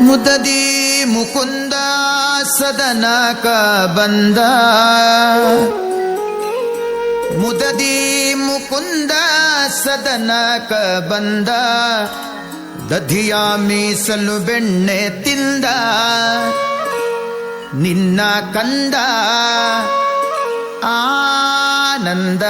ಮುದದಿ ಮುಕುಂದ ಸದನಕ ಬಂದ, ಮುದದಿ ಮುಕುಂದ ಸದನಕ ಬಂದ, ದಧಿಯ ಮೀಸಲು ಬೆಣ್ಣೆ ತಿಂದ, ನಿನ್ನ ಕಂದ ಆನಂದ.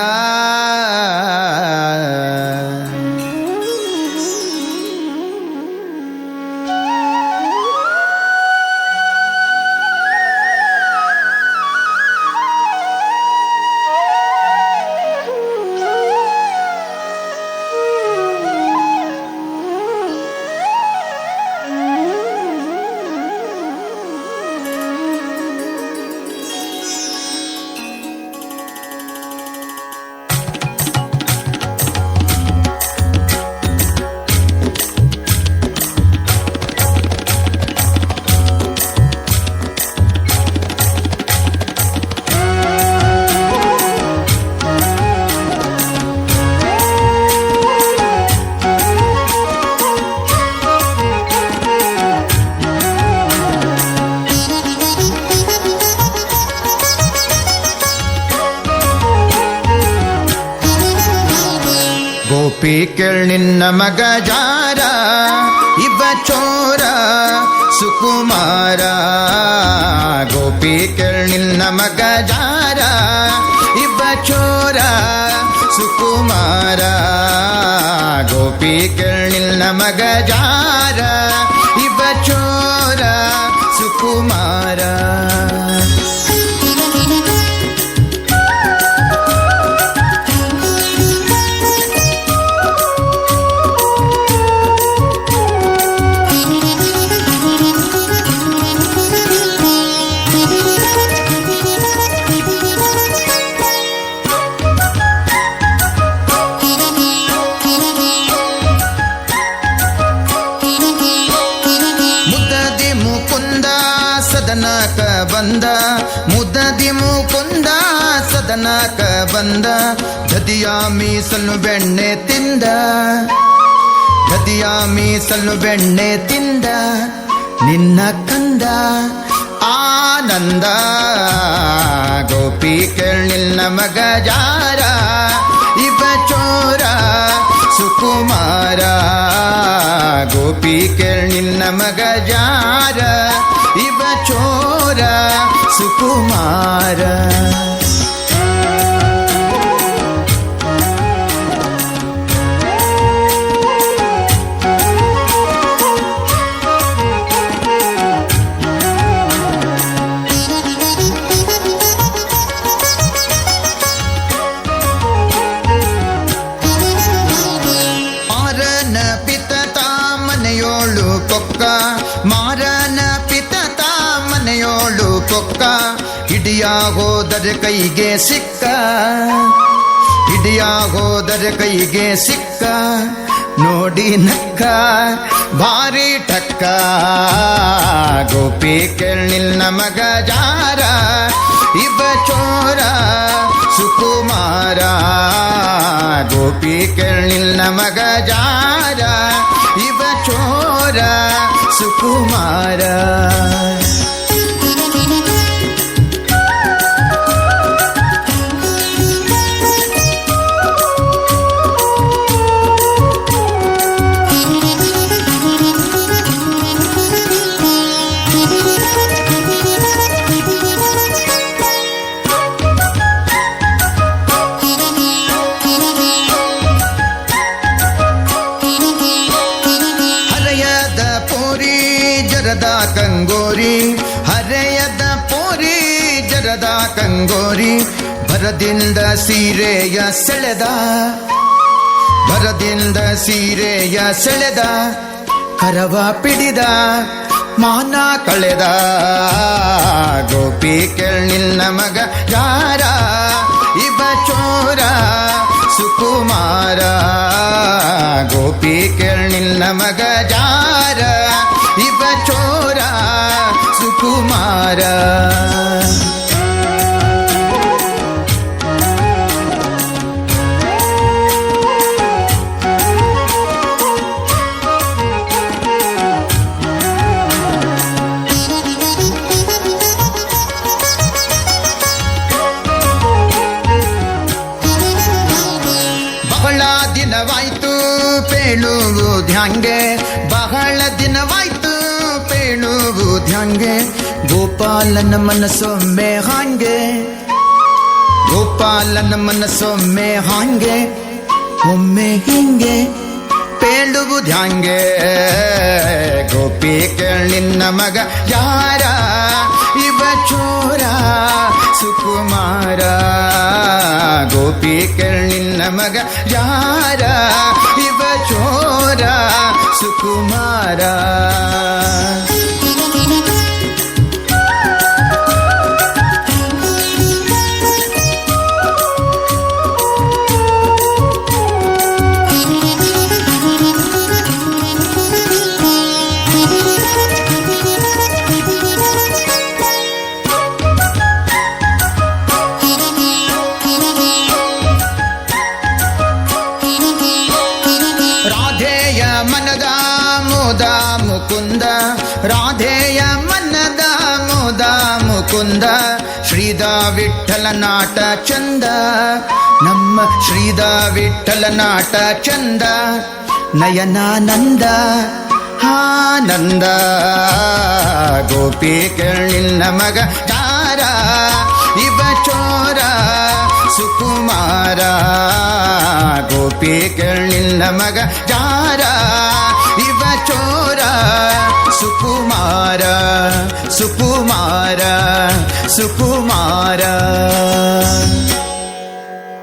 ಗೋಪಿ ಕೇಳ್ ನಿನ್ನ ಮಗ ಜಾರ, ಇವ ಚೋರ ಸುಕುಮಾರ. ಗೋಪಿ ಕೇಳ್ ನಿನ್ನ ಮಗ ಜಾರ, ಇವ ಚೋರ ಸುಕುಮಾರ. ಗೋಪಿ ಕೇಳ್ ನಿನ್ನ ಮಗ ಜಾರ, ಇವ ಚೋರ ಸುಕುಮಾರ. ಸದನಕ ಬಂದ, ಮುದದಿ ಮುಕುಂದ ಸದನಕ ಬಂದ, ದದಿಯ ಮೀಸಲು ಬೆಣ್ಣೆ ತಿಂದ, ದದಿಯ ಮೀಸಲು ಬೆಣ್ಣೆ ತಿಂದ, ನಿನ್ನ ಕಂದ ಆನಂದ. ಗೋಪಿ ಕೇಳ್ ನಿನ್ನ ಮಗ ಜಾರ, ಇವ ಚೋರ ಸುಕುಮಾರ. ಗೋಪಿ ಕೇಳ್ ನಿನ್ನ ಮಗ ಜಾರ, ಇವ ಚೋರ ಸುಕುಮಾರ. ಮಾರನ ಪಿತತ ಮನೆಯೋಳು ಕೊಕ್ಕ, ಮಾರನ ಪಿತತ ಮನೆಯೋಳು ಕೊಕ್ಕ, ಹಿಡಿಯ ಹೋದರ ಕೈಗೆ ಸಿಕ್ಕ, ಹಿಡಿಯ ಹೋದರ ಕೈಗೆ ಸಿಕ್ಕ, ನೋಡಿ ನಕ್ಕ ಭಾರಿ ಠಕ್ಕ. ಗೋಪಿ ಕೇಳ್ ನಿನ್ನ ಮಗ ಜಾರ, ಇವ ಚೋರ ಸುಕುಮಾರ. ಗೋಪಿ ಕೇಳ್ ನಿನ್ನ ಮಗ ಜಾರ, ಇವ ಚೋರ ಸುಕುಮಾರ. ಜರದ ಕಂಗೋರಿ, ಹರೆಯದ ಪೋರಿ ಜರದ ಕಂಗೋರಿ, ಭರದಿಂದ ಸೀರೆಯ ಸೆಳೆದ, ಭರದಿಂದ ಸೀರೆಯ ಸೆಳೆದ, ಕರವ ಪಿಡಿದ ಮಾನ ಕಳೆದ. ಗೋಪಿ ಕೇಳ್ ನಿನ್ನ ಮಗ ಜಾರ, ಇವ ಚೋರ ಸುಕುಮಾರ. ಗೋಪಿ ಕೇಳ್ ನಿನ್ನ ಮಗ ಜಾರ, ಇವ ಚೋರ ಸುಕುಮಾರ. ಬಹಳ ದಿನವಾಯ್ತು ಪೇಳುವುದ್ಯಾಂಗೆ, ಬಹಳ ದಿನವಾಯ್ತು ಪೇಳುವುದ್ಯಾಂಗೆ, ಗೋಪಾಲನ ಮನಸ್ಸೊಮ್ಮೆ ಹಾಂಗೆ, ಗೋಪಾಲನ ಮನಸ್ಸೊಮ್ಮೆ ಹಾಂಗೆ, ಒಮ್ಮೆ ಹಿಂಗೆ ಪೇಳುವುದ್ಯಾಂಗೆ. ಗೋಪಿ ಕೇಳಿನ್ನ ಮಗ ಯಾರ, ಇವ ಚೋರ ಸುಕುಮಾರ. ಗೋಪಿ ಕೇಳಿನ್ನ ಮಗ ಯಾರ, ಇವ ಚೋರ ಸುಕುಮಾರ. ರಾಧೆಯ ಮನದ ಮೋದ ಮುಕುಂದ, ರಾಧೆಯ ಮನದ ಮೋದ ಮುಕುಂದ, ಶ್ರೀದ ವಿಠಲ ನಾಟ ಚಂದ, ನಮ್ಮ ಶ್ರೀದ ವಿಠಲ ನಾಟ ಚಂದ. ನಯನಾನಂದ ಆನಂದ. ಗೋಪಿ ಕೇಳಿನ್ನ ಮಗ ಯಾರ, ಇವ ಚೋರ ಸುಕುಮಾರ. ಗೋಪಿ ಕೇಳಿನ್ನ ಮಗ ಯಾರ, ಇವ ಚೋರ ಸುಕುಮಾರ, ಸುಕುಮಾರ, ಸುಕುಮಾರ.